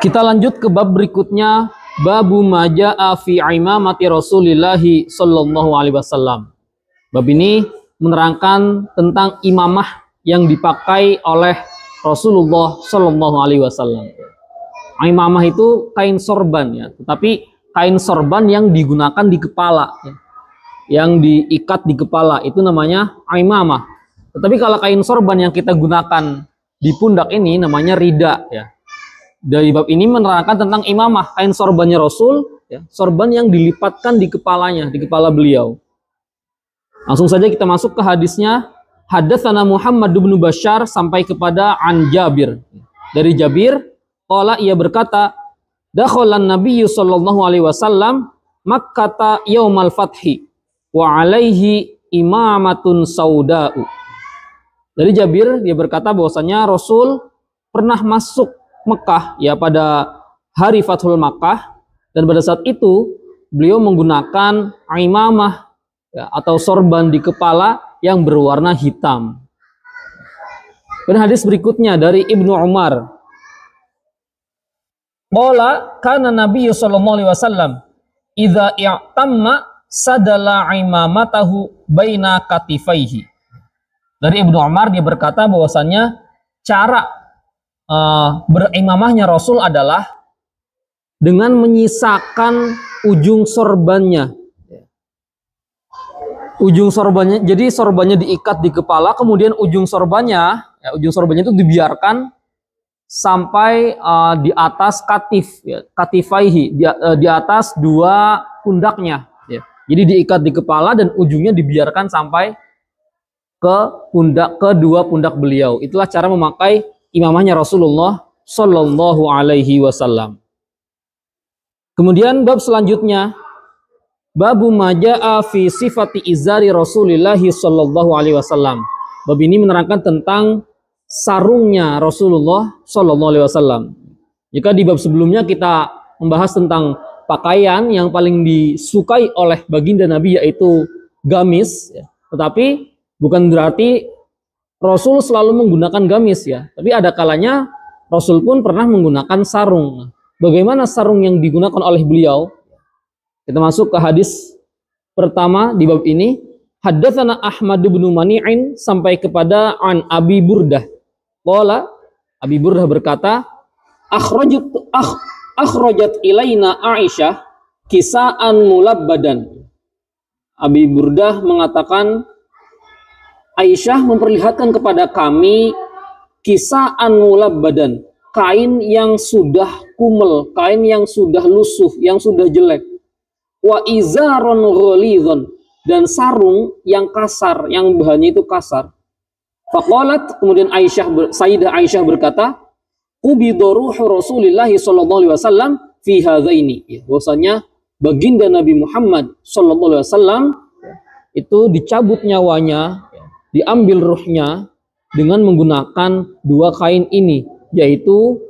Kita lanjut ke bab berikutnya, babu maja'a fi imamati Rasulillahi sallallahu alaihi wasallam. Bab ini menerangkan tentang imamah yang dipakai oleh Rasulullah sallallahu alaihi wasallam. Imamah itu kain sorban ya, tetapi kain sorban yang digunakan di kepala ya. Yang diikat di kepala itu namanya imamah. Tetapi kalau kain sorban yang kita gunakan di pundak ini namanya rida ya. Dari bab ini menerangkan tentang imamah, kain sorbannya Rasul, ya, sorban yang dilipatkan di kepalanya, di kepala beliau. Langsung saja kita masuk ke hadisnya. Hadatsana Muhammad bin Bashar sampai kepada an Jabir. Dari Jabir, qala ia berkata, dakhalan Nabiyyu sallallahu alaihi wasallam Makkah yaumal fathi wa alaihi imamatun sauda'u. Dari Jabir dia berkata bahwasanya Rasul pernah masuk Mekah ya pada hari Fathul Makkah, dan pada saat itu beliau menggunakan imamah ya, atau sorban di kepala yang berwarna hitam. Dan hadis berikutnya dari Ibnu Umar. Qala kana Nabi sallallahu alaihi wasallam idza i'tamma sadala imamatahu baina katifaihi. Dari Ibnu Umar dia berkata bahwasannya cara berimamahnya Rasul adalah dengan menyisakan ujung sorbannya. Ujung sorbannya, jadi sorbannya diikat di kepala, kemudian ujung sorbannya itu dibiarkan sampai di atas katif, ya, katifaihi, di atas dua pundaknya. Ya. Jadi diikat di kepala dan ujungnya dibiarkan sampai ke kedua pundak beliau. Itulah cara memakai imamahnya Rasulullah sallallahu alaihi wasallam. Kemudian bab selanjutnya, babu maja'a fi sifati izari Rasulillah sallallahu alaihi wasallam. Bab ini menerangkan tentang sarungnya Rasulullah sallallahu alaihi wasallam. Jika di bab sebelumnya kita membahas tentang pakaian yang paling disukai oleh baginda Nabi yaitu gamis, ya. Tetapi bukan berarti Rasul selalu menggunakan gamis ya, tapi ada kalanya Rasul pun pernah menggunakan sarung. Bagaimana sarung yang digunakan oleh beliau? Kita masuk ke hadis pertama di bab ini. Haddatsana Ahmad bin Mani'in sampai kepada an Abi Burdah. Qala Abi Burdah berkata, akhrajat ilaina Aisyah kisaan mulabbadan. Abi Burdah mengatakan Aisyah memperlihatkan kepada kami kisaan mulabbadan, kain yang sudah kumel, kain yang sudah lusuh, yang sudah jelek. Wa izaron ghalidhon, dan sarung yang kasar, yang bahannya itu kasar. Faqalat, kemudian Sayyidah Aisyah berkata, "Qubida ruhu Rasulillah sallallahu alaihi wasallam fi hadzaini." Bahwasanya baginda Nabi Muhammad sallallahu alaihi wasallam itu dicabut nyawanya, diambil ruhnya dengan menggunakan dua kain ini, yaitu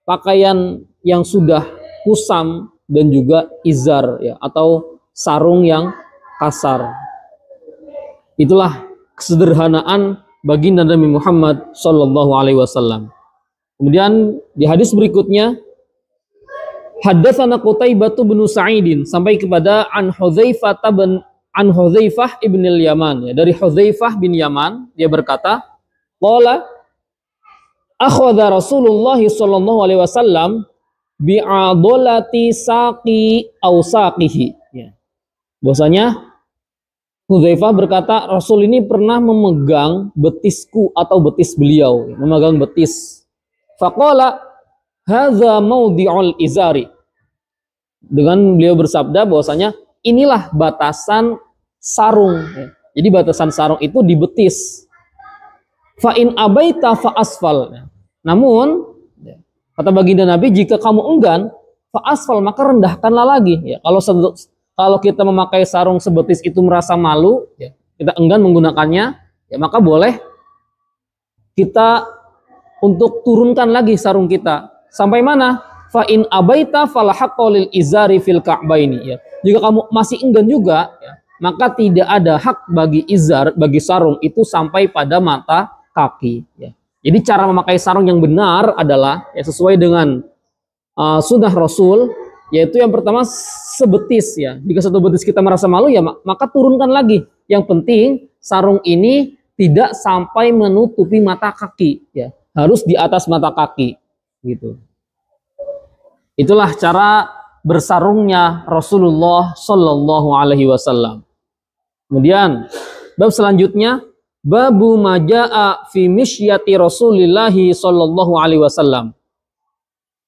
pakaian yang sudah kusam dan juga izar ya, atau sarung yang kasar. Itulah kesederhanaan baginda Nabi Muhammad sallallahu alaihi wasallam. Kemudian di hadis berikutnya, haddatsana Qutaibah bin Sa'idin sampai kepada an Hudzaifah ibn al-Yaman, ya, dari Hudzaifah bin Yaman dia berkata, qala akhadha Rasulullah sallallahu alaihi wasallam bi'adolati saqi aw saqihi, ya. Bahwasanya Hudzaifah berkata Rasul ini pernah memegang betisku atau betis beliau, memegang betis. Faqala hadza mawdi'ul izari, dengan beliau bersabda bahwasanya inilah batasan sarung. Jadi batasan sarung itu di betis. Fa in abaita fa asfal. Namun kata baginda Nabi, jika kamu enggan, fa asfal, maka rendahkanlah lagi. Ya, kalau kita memakai sarung sebetis itu merasa malu, ya, kita enggan menggunakannya, ya maka boleh kita untuk turunkan lagi sarung kita. Sampai mana? Fa in abaita falahaqqul izari fil ka'baini, ya. Jika kamu masih enggan juga, ya, maka tidak ada hak bagi izar, bagi sarung itu sampai pada mata kaki. Ya. Jadi cara memakai sarung yang benar adalah ya, sesuai dengan sunnah Rasul, yaitu yang pertama sebetis ya. Jika satu betis kita merasa malu ya maka turunkan lagi. Yang penting sarung ini tidak sampai menutupi mata kaki ya. Harus di atas mata kaki gitu. Itulah cara bersarungnya Rasulullah Shallallahu Alaihi Wasallam. Kemudian bab selanjutnya babu majaa fi misyati Rasulillahi Shallallahu Alaihi Wasallam.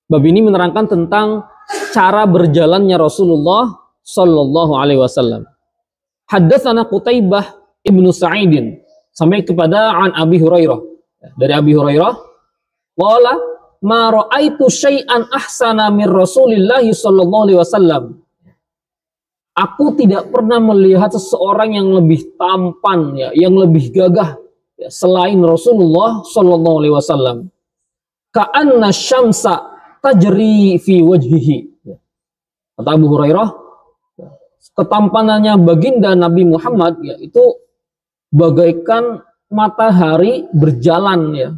Bab ini menerangkan tentang cara berjalannya Rasulullah Shallallahu Alaihi Wasallam. Haddatsana Qutaibah ibnu Sa'idin sampai kepada an Abi Hurairah. Dari Abi Hurairah, qala ma ra'aitu syai'an ahsana min Rasulillahi Shallallahu Alaihi Wasallam. Aku tidak pernah melihat seseorang yang lebih tampan ya, yang lebih gagah ya, selain Rasulullah Shallallahu Alaihi Wasallam. Ka'anna syamsa tajri fi wajhihi. Kata Abu Hurairah, ketampanannya baginda Nabi Muhammad ya itu bagaikan matahari berjalan ya,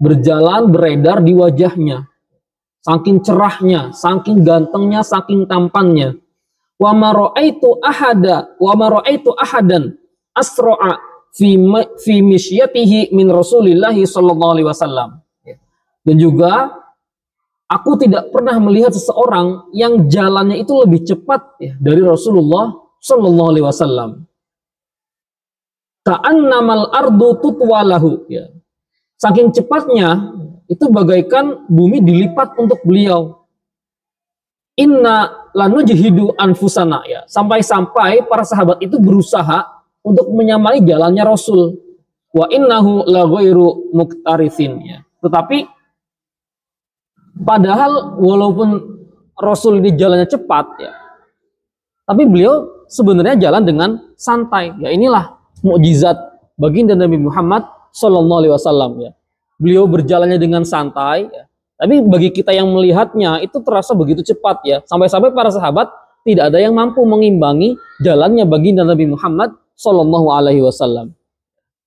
berjalan beredar di wajahnya. Saking cerahnya, saking gantengnya, saking tampannya. Wa ma ra'aitu ahadan asra'a fi misyatihi min Rasulillah sallallahu alaihi wasallam. Dan juga aku tidak pernah melihat seseorang yang jalannya itu lebih cepat ya, dari Rasulullah Sallallahu Alaihi Wasallam. Ka'annamal ardu tutwalahu ya. Saking cepatnya itu bagaikan bumi dilipat untuk beliau. Inna lanujhidu anfusana ya. Sampai-sampai para sahabat itu berusaha untuk menyamai jalannya Rasul. Wa innahu la ghairu muqtarithin ya. Tetapi padahal walaupun Rasul ini jalannya cepat ya, tapi beliau sebenarnya jalan dengan santai. Ya inilah mukjizat baginda Nabi Muhammad Sallallahu Alaihi Wasallam ya. Beliau berjalannya dengan santai, ya. Tapi bagi kita yang melihatnya itu terasa begitu cepat ya. Sampai-sampai para sahabat tidak ada yang mampu mengimbangi jalannya baginda Nabi Muhammad Sallallahu Alaihi Wasallam.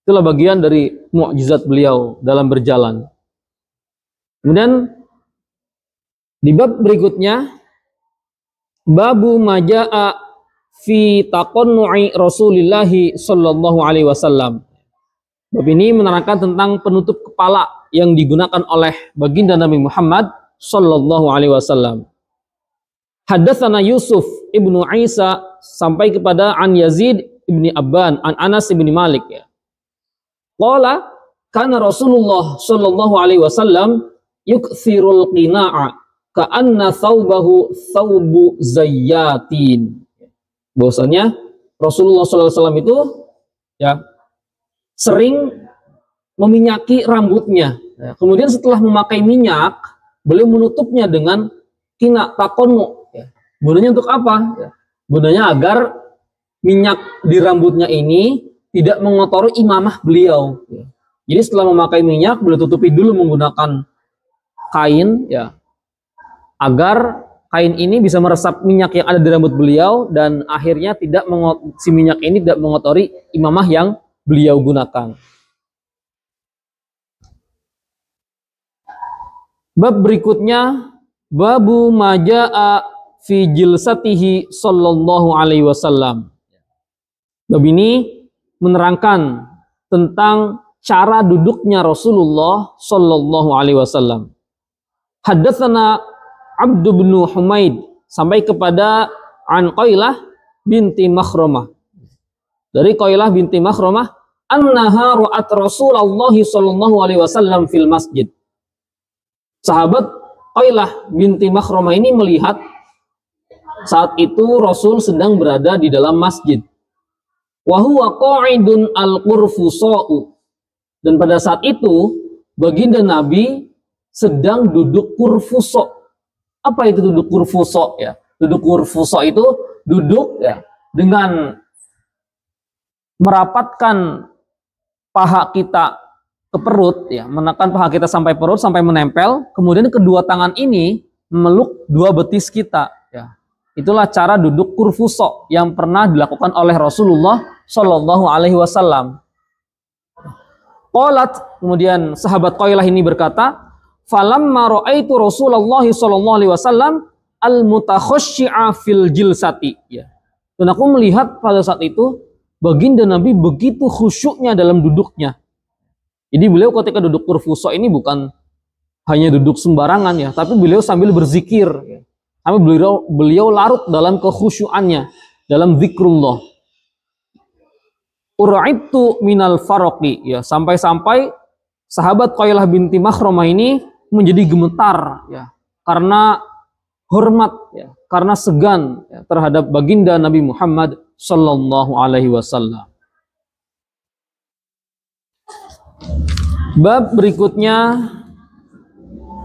Itulah bagian dari mukjizat beliau dalam berjalan. Kemudian di bab berikutnya, babu majaa fi taqannu'i Rasulillahi Sallallahu Alaihi Wasallam. Bab ini menerangkan tentang penutup kepala yang digunakan oleh baginda Nabi Muhammad Sallallahu Alaihi Wasallam. Haddatsana Yusuf ibnu Isa sampai kepada an Yazid ibni Abban an Anas ibni Malik ya. Qala kana Rasulullah Sallallahu Alaihi Wasallam yukthirul qina'a ka'anna thawbahu thawbu zayyatin. Bahwasanya Rasulullah SAW itu ya sering meminyaki rambutnya. Ya, kemudian setelah memakai minyak, beliau menutupnya dengan kina takonmu. Ya. Gunanya untuk apa? Ya. Gunanya agar minyak di rambutnya ini tidak mengotori imamah beliau. Ya. Jadi setelah memakai minyak, beliau tutupi dulu menggunakan kain ya, agar kain ini bisa meresap minyak yang ada di rambut beliau dan akhirnya si minyak ini tidak mengotori imamah yang beliau gunakan. Bab berikutnya babu majaa fi jilsatihi sallallahu alaihi wasallam. Bab ini menerangkan tentang cara duduknya Rasulullah sallallahu alaihi wasallam. Haddatsana Abdu bin Humaid sampai kepada an Qailah binti Makhramah. Dari Qailah binti Makhramah, annaha ra'at Rasulullah sallallahu alaihi wasallam fil masjid. Sahabat Qailah binti Makhramah ini melihat saat itu Rasul sedang berada di dalam masjid. Wa huwa qa'idun al-qurfusa'u. Dan pada saat itu baginda Nabi sedang duduk qurfusa'. Apa itu duduk qurfusa ya? Duduk qurfusa itu duduk ya dengan merapatkan paha kita ke perut ya, menekan paha kita sampai perut sampai menempel, kemudian kedua tangan ini memeluk dua betis kita ya. Itulah cara duduk qurfusa yang pernah dilakukan oleh Rasulullah Shallallahu alaihi wasallam. Qalat, kemudian sahabat Qailah ini berkata, falamma ra'aitu Rasulullah sallallahu alaihi wasallam al-mutakhashshi'a fil jilsati. Ya. Dan aku melihat pada saat itu baginda Nabi begitu khusyuknya dalam duduknya. Jadi beliau ketika duduk kurfuso ini bukan hanya duduk sembarangan ya, tapi beliau sambil berzikir. Ya. Sampai beliau larut dalam kekhusyuannya, dalam zikrullah. Ur'ibtu minal faraqi, ya, sampai-sampai sahabat Qailah binti Makhramah ini menjadi gemetar ya, karena hormat ya, karena segan ya, terhadap baginda Nabi Muhammad sallallahu alaihi wasallam. Bab berikutnya,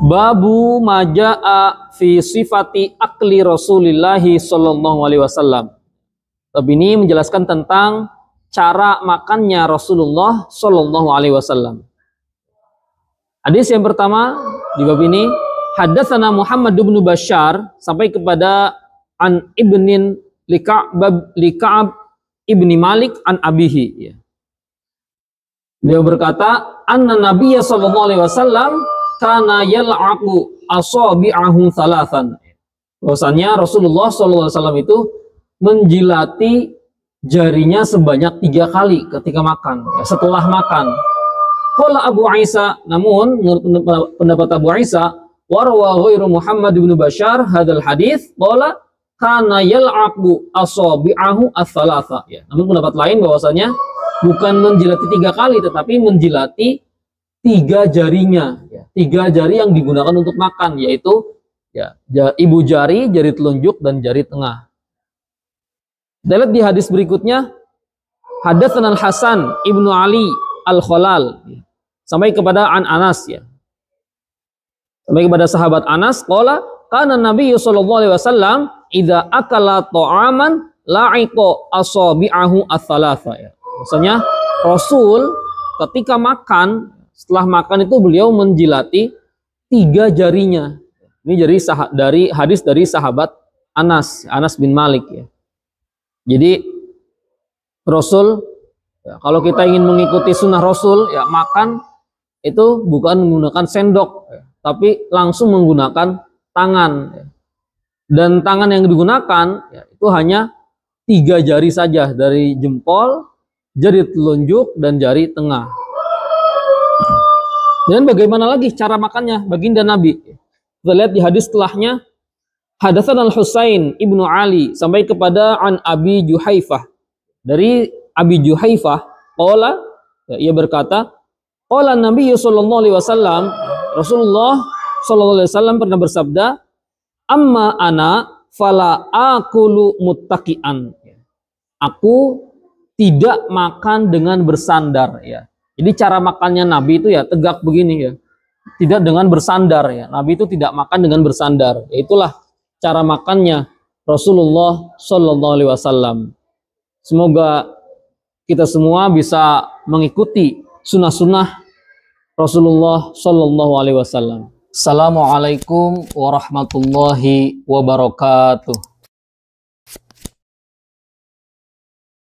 babu majaa fi sifati akli Rasulillahi sallallahu alaihi wasallam. Bab ini menjelaskan tentang cara makannya Rasulullah sallallahu alaihi wasallam. Hadis yang pertama di bab ini, haddatsana Muhammad bin Bashar sampai kepada an ibnin Lika'ab ibni Malik an abihi ya. Dia berkata, anna Nabiyya sallallahu alaihi wasallam kana yal'aqu asabi'ahu thalathan. Bahwasanya Rasulullah sallallahu alaihi wasallam itu menjilati jarinya sebanyak 3 kali ketika makan, ya, setelah makan. Qala Abu Isa, namun menurut pendapat Abu Isa, warwa ghairu Muhammad bin Bashar hadal hadis, qala kana yal'aqu asabi'ahu ats-tsalatsa. Ya, namun pendapat lain bahwasanya bukan menjilati 3 kali tetapi menjilati 3 jarinya, ya, 3 jari yang digunakan untuk makan, yaitu ya, ibu jari, jari telunjuk dan jari tengah. Kita lihat di hadis berikutnya, hadatsana Al-Hasan ibnu Ali Al-Khalal sampai kepada Anas ya. Sampai kepada sahabat Anas, qala kana Nabi sallallahu alaihi wasallam idza akala ta'aman la'iqa asabi'ahu ats-tsalatsa ya. Maksudnya Rasul ketika makan, setelah makan itu beliau menjilati 3 jarinya. Ini dari hadis dari sahabat Anas bin Malik ya. Jadi Rasul ya, kalau kita ingin mengikuti sunnah Rasul ya, makan itu bukan menggunakan sendok ya, tapi langsung menggunakan tangan ya. Dan tangan yang digunakan ya, itu hanya 3 jari saja, dari jempol, jari telunjuk dan jari tengah. Dan bagaimana lagi cara makannya baginda Nabi? Kita lihat di hadis setelahnya, hadatsana Al-Husain ibnu Ali sampai kepada an Abi Juhaifah, dari Abi Juhaifah qala ya, ia berkata qala Nabi sallallahu alaihi wasallam, Rasulullah sallallahu alaihi wasallam pernah bersabda, amma ana fala akulu muttaqian. Aku tidak makan dengan bersandar ya. Jadi cara makannya Nabi itu ya tegak begini ya. Tidak dengan bersandar ya. Nabi itu tidak makan dengan bersandar. Ya, itulah cara makannya Rasulullah sallallahu alaihi wasallam. Semoga kita semua bisa mengikuti sunnah-sunnah Rasulullah sallallahu alaihi wasallam. Assalamualaikum warahmatullahi wabarakatuh.